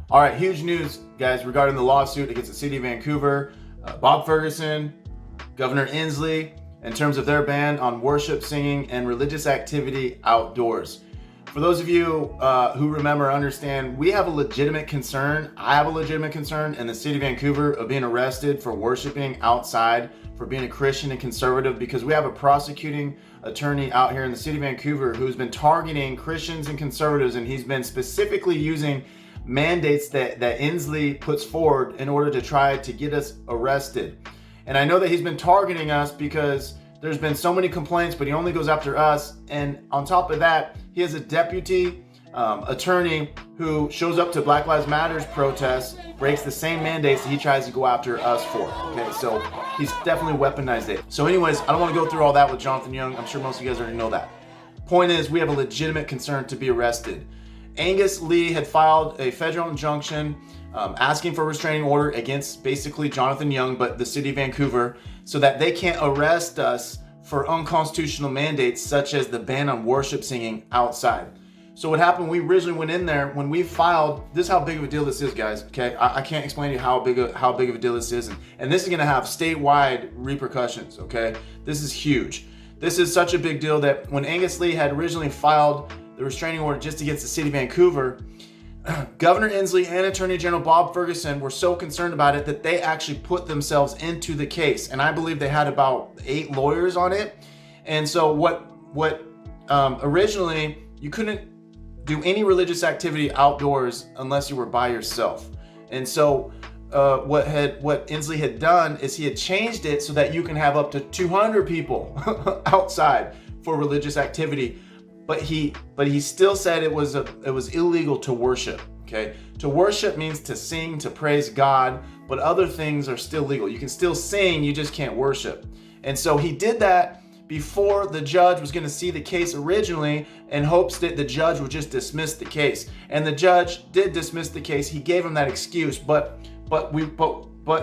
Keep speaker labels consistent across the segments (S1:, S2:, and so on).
S1: All right, huge news, guys, regarding the lawsuit against the city of Vancouver, Bob Ferguson, Governor Inslee, in terms of their ban on worship, singing, and religious activity outdoors. For those of you who remember, understand, we have a legitimate concern. I have a legitimate concern in the city of Vancouver of being arrested for worshiping outside, for being a Christian and conservative, because we have a prosecuting attorney out here in the city of Vancouver who's been targeting Christians and conservatives, and he's been specifically using mandates that Inslee puts forward in order to try to get us arrested. And I know that he's been targeting us because there's been so many complaints, but he only goes after us. And on top of that, he has a deputy attorney who shows up to Black Lives Matter's protests, breaks the same mandates that he tries to go after us for. Okay, so he's definitely weaponized it. So anyways, I don't want to go through all that with Jonathan Young. I'm sure most of you guys already know that. Point is, we have a legitimate concern to be arrested. Angus Lee had filed a federal injunction asking for a restraining order against basically Jonathan Young, but the city of Vancouver, so that they can't arrest us for unconstitutional mandates such as the ban on worship singing outside. So what happened, we originally went in there, when we filed, this is how big of a deal this is, guys, okay? I can't explain to you how big of a deal this is, and this is gonna have statewide repercussions, okay? This is huge. This is such a big deal that when Angus Lee had originally filed the restraining order just against the city of Vancouver, Governor Inslee and Attorney General Bob Ferguson were so concerned about it that they actually put themselves into the case. And I believe they had about 8 lawyers on it. And so originally, you couldn't do any religious activity outdoors unless you were by yourself. And so what Inslee had done is he had changed it so that you can have up to 200 people outside for religious activity. But he still said it was illegal to worship. Okay, to worship means to sing, to praise God, but other things are still legal. You can still sing, you just can't worship. And so he did that before the judge was going to see the case originally, in hopes that the judge would just dismiss the case. And the judge did dismiss the case. He gave him that excuse, but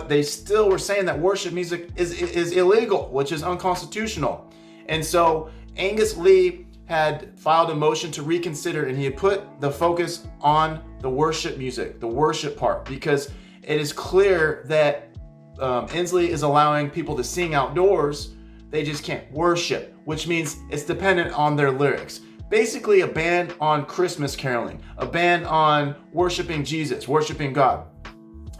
S1: they still were saying that worship music is illegal, which is unconstitutional. And so Angus Lee had filed a motion to reconsider, and he had put the focus on the worship music, the worship part, because it is clear that Inslee is allowing people to sing outdoors. They just can't worship, which means it's dependent on their lyrics. Basically a ban on Christmas caroling, a ban on worshiping Jesus, worshiping God.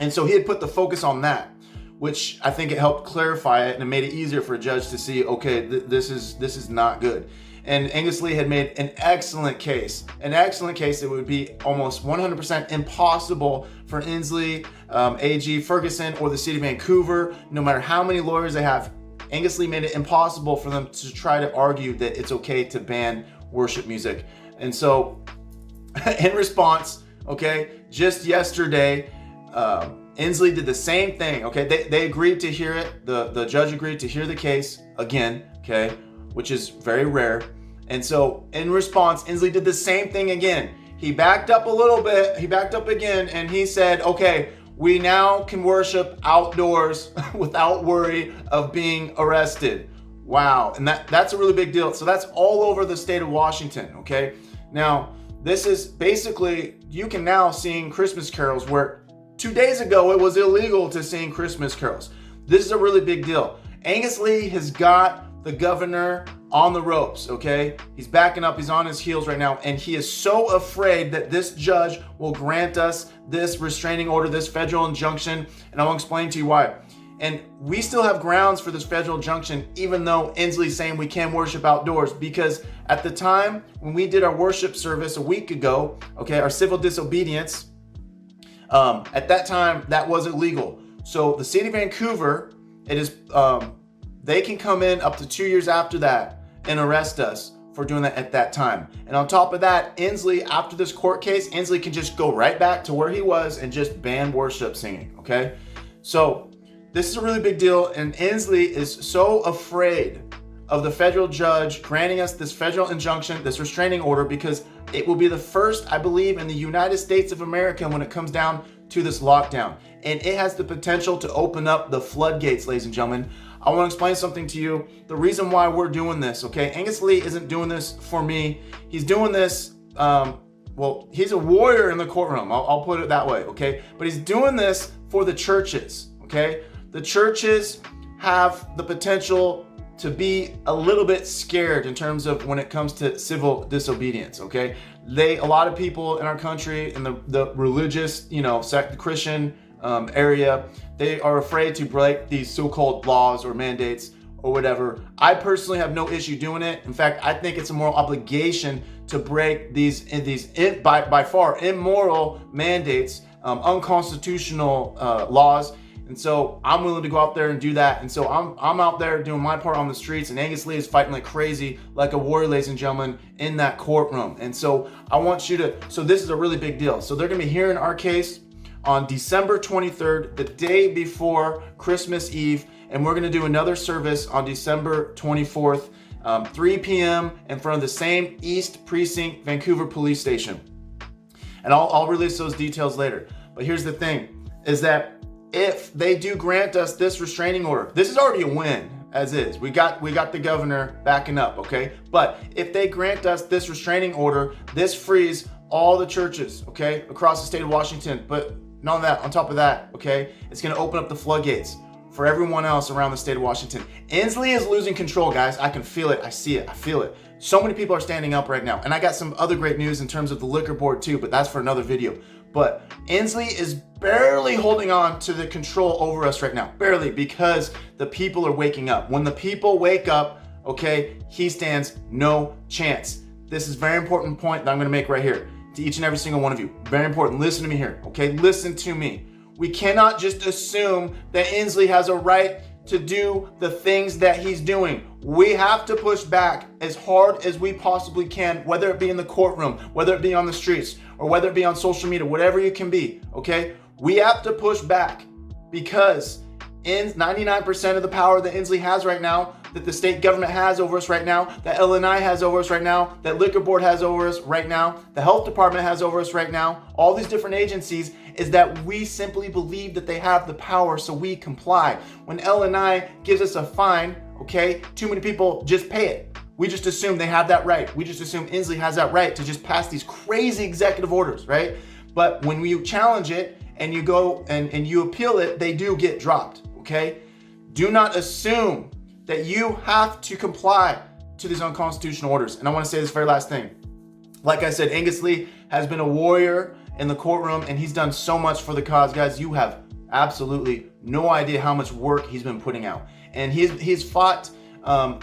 S1: And so he had put the focus on that, which I think it helped clarify it, and it made it easier for a judge to see, okay, this is not good. And Angus Lee had made an excellent case. It would be almost 100% impossible for Inslee, AG Ferguson, or the city of Vancouver, no matter how many lawyers they have. Angus Lee made it impossible for them to try to argue that it's okay to ban worship music. And so in response, okay, just yesterday, Inslee did the same thing, okay? They agreed to hear it. The judge agreed to hear the case again, okay, which is very rare. And so in response, Inslee did the same thing again. He backed up a little bit, he backed up again, and he said, okay, we now can worship outdoors without worry of being arrested. Wow, and that's a really big deal. So that's all over the state of Washington, okay? Now, this is basically, you can now sing Christmas carols where 2 days ago it was illegal to sing Christmas carols. This is a really big deal. Angus Lee has got the governor on the ropes, okay? He's backing up, he's on his heels right now, and he is so afraid that this judge will grant us this restraining order, this federal injunction, and I will explain to you why. And we still have grounds for this federal injunction, even though Inslee's saying we can worship outdoors, because at the time when we did our worship service a week ago, okay, our civil disobedience, at that time that was illegal. So the city of Vancouver, it is, they can come in up to 2 years after that and arrest us for doing that at that time. And on top of that, Inslee, after this court case, Inslee can just go right back to where he was and just ban worship singing, okay? So this is a really big deal, and Inslee is so afraid of the federal judge granting us this federal injunction, this restraining order, because it will be the first, I believe, in the United States of America when it comes down to this lockdown. And it has the potential to open up the floodgates, ladies and gentlemen. I want to explain something to you. The reason why we're doing this, okay? Angus Lee isn't doing this for me. He's doing this well, he's a warrior in the courtroom. I'll put it that way, okay? But he's doing this for the churches, okay? The churches have the potential to be a little bit scared in terms of when it comes to civil disobedience, okay? A lot of people in our country, in the religious, the Christian area, they are afraid to break these so-called laws or mandates or whatever. I personally have no issue doing it. In fact, I think it's a moral obligation to break these by far immoral mandates, unconstitutional laws. And so I'm willing to go out there and do that. And so I'm out there doing my part on the streets, and Angus Lee is fighting like crazy, like a warrior, ladies and gentlemen, in that courtroom. And so I want you to, so this is a really big deal. So they're gonna be hearing our case on December 23rd, the day before Christmas Eve. And we're gonna do another service on December 24th, 3 p.m. in front of the same East Precinct, Vancouver Police Station. And I'll release those details later. But here's the thing, is that if they do grant us this restraining order, this is already a win as is. We got the governor backing up, okay? But if they grant us this restraining order, this frees all the churches, okay, across the state of Washington. But not that, on top of that, okay, it's gonna open up the floodgates for everyone else around the state of Washington. Inslee is losing control, guys. I can feel it, I see it, I feel it. So many people are standing up right now. And I got some other great news in terms of the liquor board too, but that's for another video. But Inslee is barely holding on to the control over us right now, barely, because the people are waking up. When the people wake up, okay, he stands no chance. This is a very important point that I'm gonna make right here to each and every single one of you. Very important, listen to me here, okay? Listen to me. We cannot just assume that Inslee has a right to do the things that he's doing. We have to push back as hard as we possibly can, whether it be in the courtroom, whether it be on the streets, or whether it be on social media, whatever you can be, okay? We have to push back because 99% of the power that Inslee has right now, that the state government has over us right now, that LNI has over us right now, that liquor board has over us right now, the health department has over us right now, all these different agencies, is that we simply believe that they have the power, so we comply. When LNI gives us a fine, okay, too many people just pay it. We just assume they have that right. We just assume Inslee has that right to just pass these crazy executive orders, right? But when you challenge it and you go and you appeal it, they do get dropped, okay? Do not assume that you have to comply to these unconstitutional orders. And I want to say this very last thing. Like I said, Angus Lee has been a warrior in the courtroom, and he's done so much for the cause. Guys, you have absolutely no idea how much work he's been putting out. And he's fought, a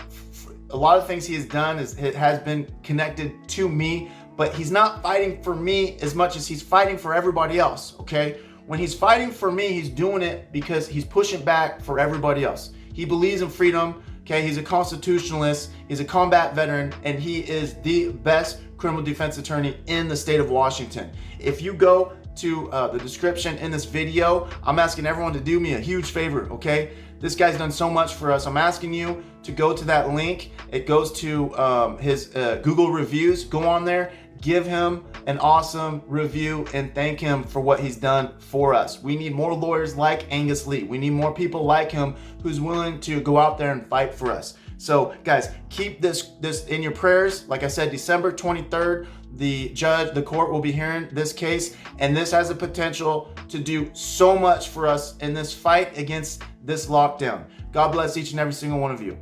S1: lot of things he has done has been connected to me, but he's not fighting for me as much as he's fighting for everybody else, okay? When he's fighting for me, he's doing it because he's pushing back for everybody else. He believes in freedom, okay? He's a constitutionalist, he's a combat veteran, and he is the best criminal defense attorney in the state of Washington. If you go to the description in this video, I'm asking everyone to do me a huge favor, okay? This guy's done so much for us. I'm asking you to go to that link. It goes to his Google reviews. Go on there, give him an awesome review, and thank him for what he's done for us. We need more lawyers like Angus Lee. We need more people like him who's willing to go out there and fight for us. So guys, keep this in your prayers. Like I said, December 23rd, the court will be hearing this case, and this has the potential to do so much for us in this fight against this lockdown. God bless each and every single one of you.